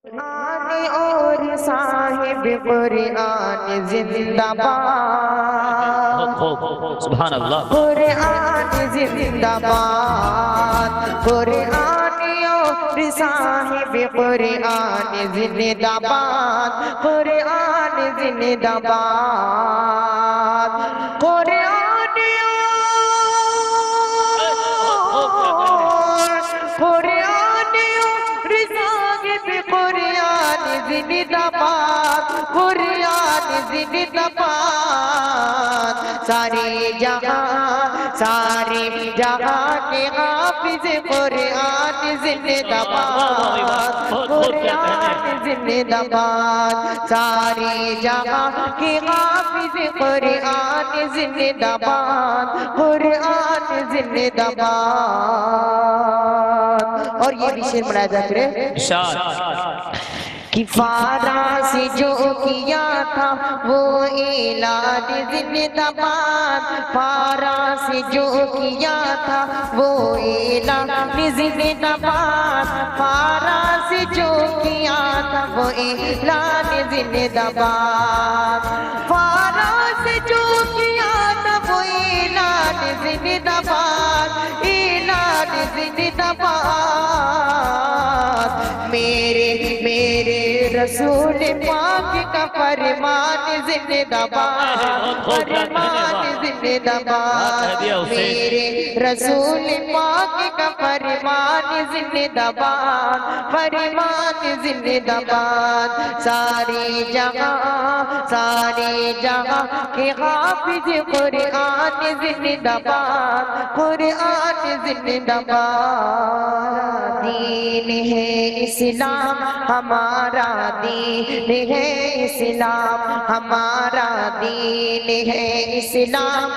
قرآن اور صاحب قرآن زندہ باد، سبحان اللہ۔ قرآن زندہ باد، قرآن اور صاحب قرآن زندہ باد، قرآن زندہ باد، قرآن اور قرآن اور صاحب قرآن زندہ باد، قرآن زندہ باد، سارے جہاں کے حافظ قرآن زندہ باد، قرآن زندہ باد، سارے جہاں کے حافظ قرآن زندہ باد، قرآن زندہ باد۔ اور یہ بھی شعر ملاحظہ کریں کہ فارا سے جو کیا تھا وہ اعلان زندہ باد، فارا سے جو کیا تھا وہ اعلان زندہ باد، فارا سے جو کیا تھا وہ اعلان زندہ باد، فارا سے جو کیا تھا وہ اعلان زندہ باد، اعلان زندہ باد، میرے رسول پاک کا فرمان زندہ باد، فرمان زندہ باد، میرے رسول پاک کا فرمان زندہ باد، فرمان زندہ باد، سارے جہاں کے حافظ قرآن زندہ باد، قرآن زندہ باد، دین ہے اسلام ہمارا دین ہے اسلام، ہمارا دین ہے اسلام۔